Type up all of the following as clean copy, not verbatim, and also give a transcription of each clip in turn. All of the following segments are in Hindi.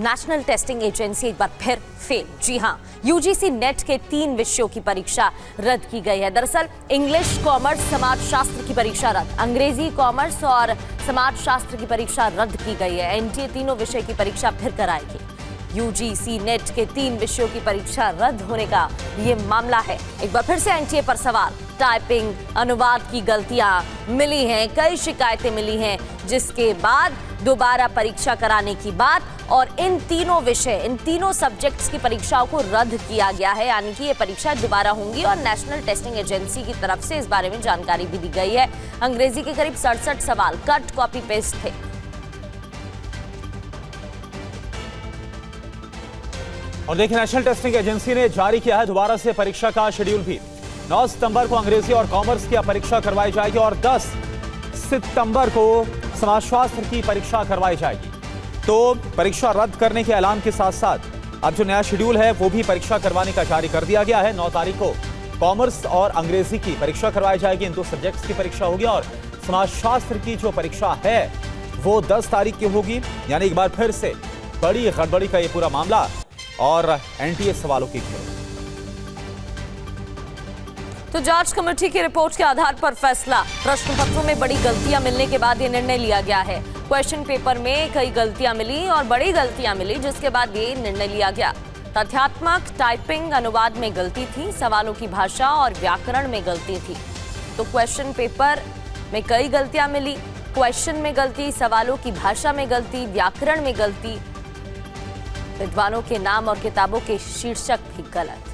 नेशनल टेस्टिंग एजेंसी एक बार फिर फेल। जी हां, यूजीसी नेट के 3 विषयों की परीक्षा रद्द की गई है। दरअसल इंग्लिश, कॉमर्स, समाजशास्त्र की परीक्षा रद्द, अंग्रेजी, कॉमर्स और समाजशास्त्र की परीक्षा रद्द की गई है। एनटीए तीनों विषय की परीक्षा फिर कराएगी। यूजीसी नेट के 3 विषयों की परीक्षा रद्द होने का ये मामला है। एक बार फिर से एनटीए पर सवाल। टाइपिंग, अनुवाद की गलतियां मिली हैं, कई शिकायतें मिली हैं, जिसके बाद दोबारा परीक्षा कराने की बात और इन तीनों विषय, इन तीनों सब्जेक्ट्स की परीक्षाओं को रद्द किया गया है। यानी कि ये परीक्षा दोबारा होंगी और नेशनल टेस्टिंग एजेंसी की तरफ से इस बारे में जानकारी भी दी गई है। अंग्रेजी के करीब 67 सवाल कट कॉपी पेस्ट थे। और देखिए, नेशनल टेस्टिंग एजेंसी ने जारी किया है दोबारा से परीक्षा का शेड्यूल भी। 9 सितंबर को अंग्रेजी और कॉमर्स की परीक्षा करवाई जाएगी और 10 सितंबर को समाजशास्त्र की परीक्षा करवाई जाएगी। तो परीक्षा रद्द करने के ऐलान के साथ साथ अब जो नया शेड्यूल है वो भी परीक्षा करवाने का जारी कर दिया गया है। 9 तारीख को कॉमर्स और अंग्रेजी की परीक्षा करवाई जाएगी, इन 2 सब्जेक्ट्स की परीक्षा होगी। और समाजशास्त्र की जो परीक्षा है वो 10 तारीख की होगी। यानी एक बार फिर से बड़ी गड़बड़ी का ये पूरा मामला और एनटीए सवालों की घेर। तो जांच कमेटी की रिपोर्ट के आधार पर फैसला। प्रश्न पत्रों में बड़ी गलतियां मिलने के बाद ये निर्णय लिया गया है। क्वेश्चन पेपर में कई गलतियां मिली और बड़ी गलतियां मिली, जिसके बाद ये निर्णय लिया गया। तथ्यात्मक, टाइपिंग, अनुवाद में गलती थी, सवालों की भाषा और व्याकरण में गलती थी। तो क्वेश्चन पेपर में कई गलतियां मिली, क्वेश्चन में गलती, सवालों की भाषा में गलती, व्याकरण में गलती, विद्वानों के नाम और किताबों के शीर्षक भी गलत।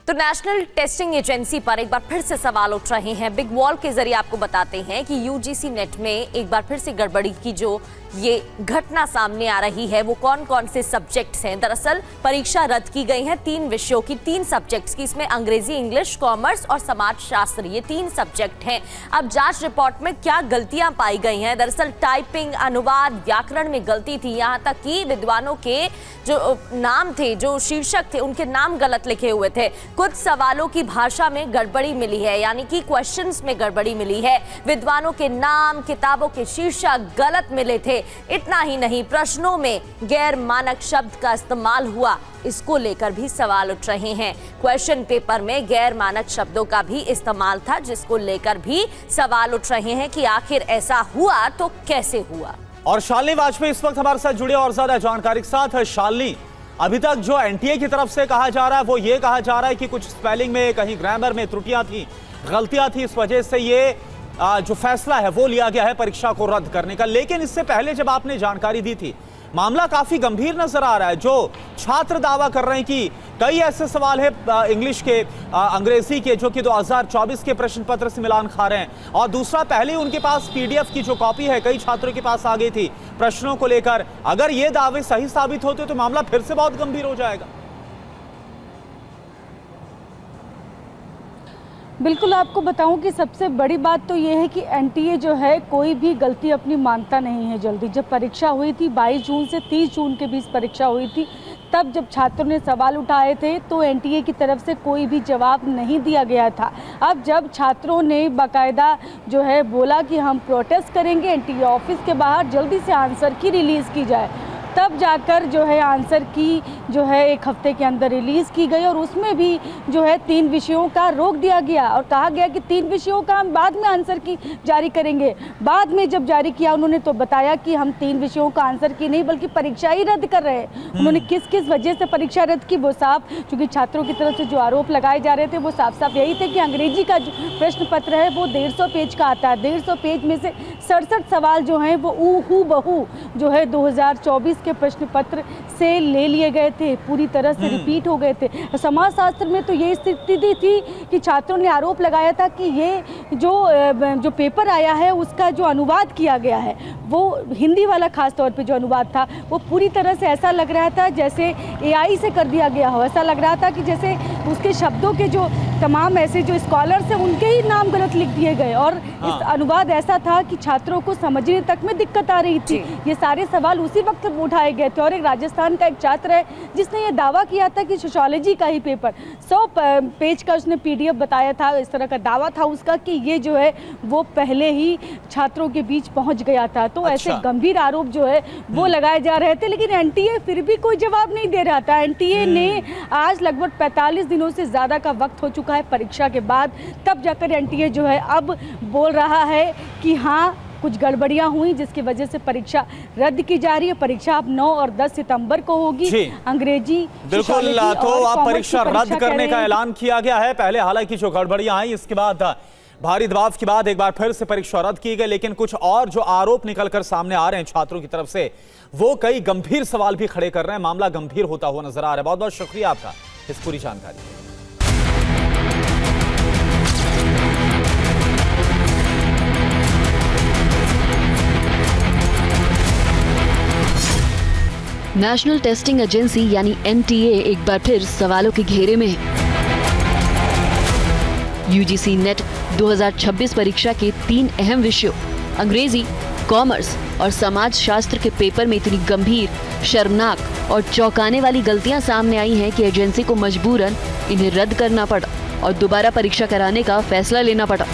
तो नेशनल टेस्टिंग एजेंसी पर एक बार फिर से सवाल उठ रहे हैं। बिग वॉल के जरिए आपको बताते हैं कि यूजीसी नेट में एक बार फिर से गड़बड़ी की जो ये घटना सामने आ रही है वो कौन कौन से सब्जेक्ट्स हैं। दरअसल परीक्षा रद्द की गई है 3 विषयों की, 3 सब्जेक्ट्स की। इसमें अंग्रेजी, इंग्लिश, कॉमर्स और समाजशास्त्र, ये 3 सब्जेक्ट हैं। अब जांच रिपोर्ट में क्या गलतियां पाई गई हैं? दरअसल टाइपिंग, अनुवाद, व्याकरण में गलती थी। यहाँ तक कि विद्वानों के जो नाम थे, जो शीर्षक थे, उनके नाम गलत लिखे हुए थे। कुछ सवालों की भाषा में गड़बड़ी मिली है, यानी कि क्वेश्चंस में गड़बड़ी मिली है। विद्वानों के नाम, किताबों के शीर्षक गलत मिले थे। इतना ही नहीं, प्रश्नों में गैर मानक शब्द का इस्तेमाल हुआ, इसको लेकर भी सवाल उठ रहे हैं। क्वेश्चन पेपर में गैर मानक शब्दों का भी इस्तेमाल था, जिसको लेकर भी सवाल उठ रहे हैं कि आखिर ऐसा हुआ तो कैसे हुआ। और शालिनी वाजपेयी इस वक्त हमारे साथ जुड़े और ज्यादा जानकारी के साथ है। शालिनी, अभी तक जो एनटीए की तरफ से कहा जा रहा है वो ये कहा जा रहा है कि कुछ स्पेलिंग में, कहीं ग्रामर में त्रुटियां थी, गलतियां थी, इस वजह से ये जो फैसला है वो लिया गया है परीक्षा को रद्द करने का। लेकिन इससे पहले जब आपने जानकारी दी थी, मामला काफी गंभीर नजर आ रहा है। जो छात्र दावा कर रहे हैं कि कई ऐसे सवाल है इंग्लिश के, अंग्रेजी के, जो कि 2024 के प्रश्न पत्र से मिलान खा रहे हैं। और दूसरा, पहले उनके पास पीडीएफ की जो कॉपी है कई छात्रों के पास आ गई थी प्रश्नों को लेकर। अगर ये दावे सही साबित होते तो मामला फिर से बहुत गंभीर हो जाएगा। बिल्कुल, आपको बताऊं कि सबसे बड़ी बात तो ये है कि एनटीए जो है कोई भी गलती अपनी मानता नहीं है जल्दी। जब परीक्षा हुई थी 22 जून से 30 जून के बीच परीक्षा हुई थी, तब जब छात्रों ने सवाल उठाए थे तो एनटीए की तरफ से कोई भी जवाब नहीं दिया गया था। अब जब छात्रों ने बाकायदा जो है बोला कि हम प्रोटेस्ट करेंगे, एनटीए ऑफिस के बाहर जल्दी से आंसर की रिलीज़ की जाए, तब जाकर जो है आंसर की जो है 1 हफ्ते के अंदर रिलीज़ की गई। और उसमें भी जो है 3 विषयों का रोक दिया गया और कहा गया कि 3 विषयों का हम बाद में आंसर की जारी करेंगे। बाद में जब जारी किया उन्होंने तो बताया कि हम 3 विषयों का आंसर की नहीं बल्कि परीक्षा ही रद्द कर रहे हैं। उन्होंने किस किस वजह से परीक्षा रद्द की वो साफ, क्योंकि छात्रों की तरफ से जो आरोप लगाए जा रहे थे वो साफ साफ यही थे कि अंग्रेजी का जो प्रश्न पत्र है वो 150 पेज का आता है। 150 पेज में से 67 सवाल जो हैं वो हूबहू जो है 2024 के प्रश्न पत्र से ले लिए गए थे, पूरी तरह से रिपीट हो गए थे। समाजशास्त्र में तो ये स्थिति थी कि छात्रों ने आरोप लगाया था कि ये जो पेपर आया है उसका जो अनुवाद किया गया है, वो हिंदी वाला खास तौर पे जो अनुवाद था वो पूरी तरह से ऐसा लग रहा था जैसे एआई से कर दिया गया हो। ऐसा लग रहा था कि जैसे उसके शब्दों के जो तमाम ऐसे जो स्कॉलर्स हैं उनके ही नाम गलत लिख दिए गए और इस अनुवाद ऐसा था कि छात्रों को समझने तक में दिक्कत आ रही थी। ये सारे सवाल उसी वक्त उठाए गए थे और एक राजस्थान का एक छात्र है जिसने ये दावा किया था कि सोशियोलॉजी का ही पेपर 100 पेज का उसने PDF बताया था। इस तरह का दावा था उसका कि ये जो है वो पहले ही छात्रों के बीच पहुंच गया था। तो ऐसे गंभीर आरोप जो है वो लगाए जा रहे थे, लेकिन NTA फिर भी कोई जवाब नहीं दे रहा था। NTA ने आज लगभग 45 दिनों से ज़्यादा का वक्त हो चुका है परीक्षा के बाद, तब जाकर NTA जो है अब बोल रहा है कि हाँ कुछ गड़बड़ियां हुई जिसकी वजह से परीक्षा रद्द की जा रही है। परीक्षा अब 9 और 10 सितंबर को होगी। अंग्रेजी बिल्कुल, तो अब परीक्षा रद्द करने का ऐलान किया गया है। पहले हालांकि जो गड़बड़ियां आई इसके बाद भारी दबाव के बाद एक बार फिर से परीक्षा रद्द की गई, लेकिन कुछ और जो आरोप निकलकर सामने आ रहे हैं छात्रों की तरफ से, वो कई गंभीर सवाल भी खड़े कर रहे हैं। मामला गंभीर होता हुआ नजर आ रहा है। बहुत बहुत शुक्रिया आपका इस पूरी जानकारी। नेशनल टेस्टिंग एजेंसी यानी NTA एक बार फिर सवालों के घेरे में है। UGC नेट 2026 परीक्षा के 3 अहम विषयों अंग्रेजी, कॉमर्स और समाज शास्त्र के पेपर में इतनी गंभीर, शर्मनाक और चौंकाने वाली गलतियां सामने आई हैं कि एजेंसी को मजबूरन इन्हें रद्द करना पड़ा और दोबारा परीक्षा कराने का फैसला लेना पड़ा।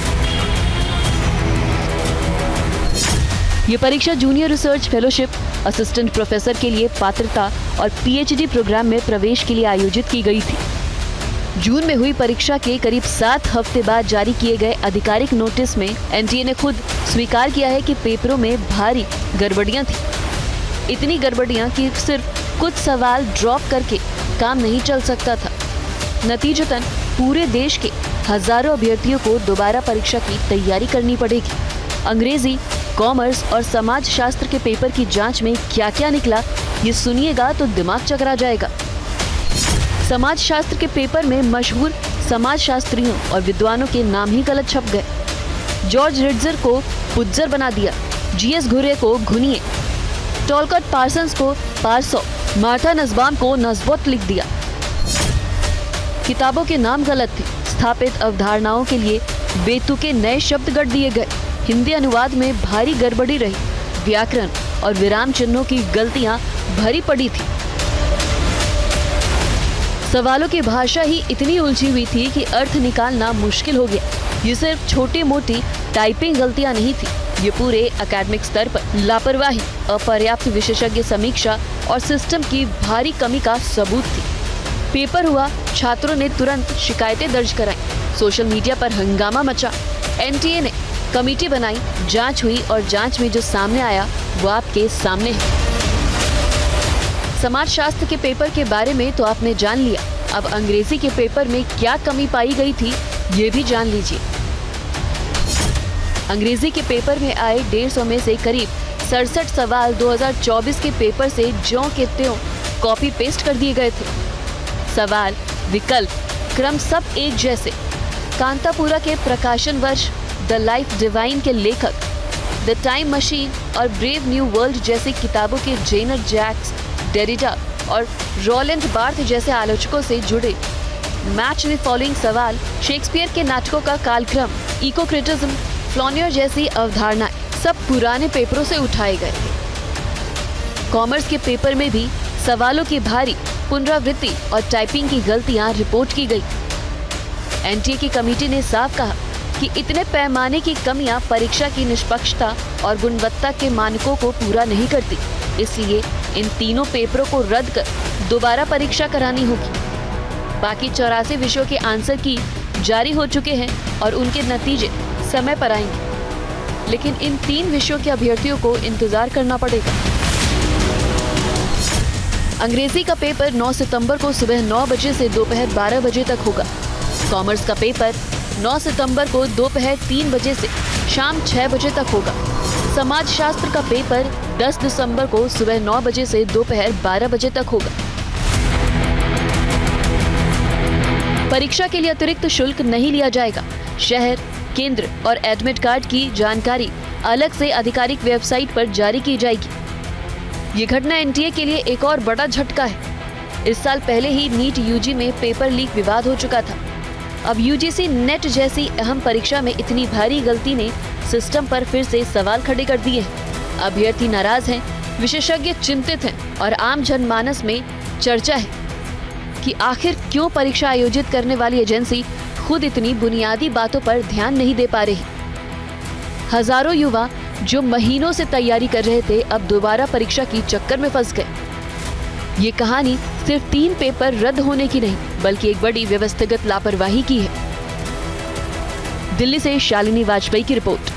ये परीक्षा junior research fellowship, assistant professor के लिए पात्रता और PhD प्रोग्राम में प्रवेश के लिए आयोजित की गई थी। जून में हुई परीक्षा के करीब 7 हफ्ते बाद जारी किए गए आधिकारिक नोटिस में NTA ने खुद स्वीकार किया है कि पेपरों में भारी गड़बड़ियां थी। इतनी गड़बड़ियां कि सिर्फ कुछ सवाल ड्रॉप करके काम नहीं चल सकता था। नतीजतन पूरे देश के हजारों अभ्यर्थियों को दोबारा परीक्षा की तैयारी करनी पड़ेगी। अंग्रेजी, कॉमर्स और समाज शास्त्र के पेपर की जांच में क्या क्या निकला, ये सुनिएगा तो दिमाग चकरा जाएगा। समाज शास्त्र के पेपर में मशहूर समाज शास्त्रियों और विद्वानों के नाम ही गलत छप गए। जॉर्ज रिट्जर को पुज्जर बना दिया, GS घुरे को घुनिए, टॉलकट पार्सन्स को पारसो, मार्था नस्बाम को नस्बोत लिख दिया। किताबों के नाम गलत थे, स्थापित अवधारणाओं के लिए बेतुके नए शब्द गढ़ दिए गए। हिंदी अनुवाद में भारी गड़बड़ी रही, व्याकरण और विराम चिन्हों की गलतियां भरी पड़ी थी। सवालों की भाषा ही इतनी उलझी हुई थी कि अर्थ निकालना मुश्किल हो गया। ये सिर्फ छोटी मोटी टाइपिंग गलतियां नहीं थी, ये पूरे एकेडमिक स्तर पर लापरवाही, अपर्याप्त विशेषज्ञ समीक्षा और सिस्टम की भारी कमी का सबूत थी। पेपर हुआ, छात्रों ने तुरंत शिकायतें दर्ज कराई, सोशल मीडिया पर हंगामा मचा। NTA ने कमेटी बनाई, जांच हुई और जांच में जो सामने आया वो आपके सामने है। समाज शास्त्र के पेपर के बारे में तो आपने जान लिया, अब अंग्रेजी के पेपर में क्या कमी पाई गई थी ये भी जान लीजिए। अंग्रेजी के पेपर में आए 150 में से करीब 67 सवाल 2024 के पेपर से ज्यों के त्यों कॉपी पेस्ट कर दिए गए थे। सवाल, विकल्प, क्रम सब एक जैसे। कांतापुरा के प्रकाशन वर्ष, द लाइफ डिवाइन के लेखक, द टाइम मशीन और ब्रेव न्यू वर्ल्ड जैसी किताबों के जेनर जैक्स, डेरिडा और रोलैंड बार्थ जैसे आलोचकों से जुड़े मैच द फॉलोइंग सवाल, शेक्सपियर के नाटकों का कालक्रम, इको क्रिटिज्म, फ्लॉनियर जैसी अवधारणाएं सब पुराने पेपरों से उठाए गए थे। कॉमर्स के पेपर में भी सवालों की भारी पुनरावृत्ति और टाइपिंग की गलतियां रिपोर्ट की गई। NTA की कमेटी ने साफ कहा कि इतने पैमाने की कमियां परीक्षा की निष्पक्षता और गुणवत्ता के मानकों को पूरा नहीं करती, इसलिए इन तीनों पेपरों को रद्द कर दोबारा परीक्षा करानी होगी। बाकी 84 विषयों के आंसर की जारी हो चुके हैं और उनके नतीजे समय पर आएंगे, लेकिन इन 3 विषयों के अभ्यर्थियों को इंतजार करना पड़ेगा। अंग्रेजी का पेपर 9 सितंबर को सुबह 9 बजे से दोपहर 12 बजे तक होगा। कॉमर्स का पेपर 9 सितंबर को दोपहर 3 बजे से शाम 6 बजे तक होगा। समाज शास्त्र का पेपर 10 दिसंबर को सुबह 9 बजे से दोपहर 12 बजे तक होगा। परीक्षा के लिए अतिरिक्त शुल्क नहीं लिया जाएगा। शहर, केंद्र और एडमिट कार्ड की जानकारी अलग से आधिकारिक वेबसाइट पर जारी की जाएगी। ये घटना NTA के लिए एक और बड़ा झटका है। इस साल पहले ही नीट UG में पेपर लीक विवाद हो चुका था। अब यूजीसी नेट जैसी अहम परीक्षा में इतनी भारी गलती ने सिस्टम पर फिर से सवाल खड़े कर दिए हैं। अभ्यर्थी नाराज हैं, विशेषज्ञ चिंतित हैं और आम जनमानस में चर्चा है कि आखिर क्यों परीक्षा आयोजित करने वाली एजेंसी खुद इतनी बुनियादी बातों पर ध्यान नहीं दे पा रही। हजारों युवा जो महीनों से तैयारी कर रहे थे अब दोबारा परीक्षा की चक्कर में फंस गए। ये कहानी सिर्फ 3 पेपर रद्द होने की नहीं बल्कि एक बड़ी व्यवस्थित लापरवाही की है। दिल्ली से शालिनी वाजपेयी की रिपोर्ट।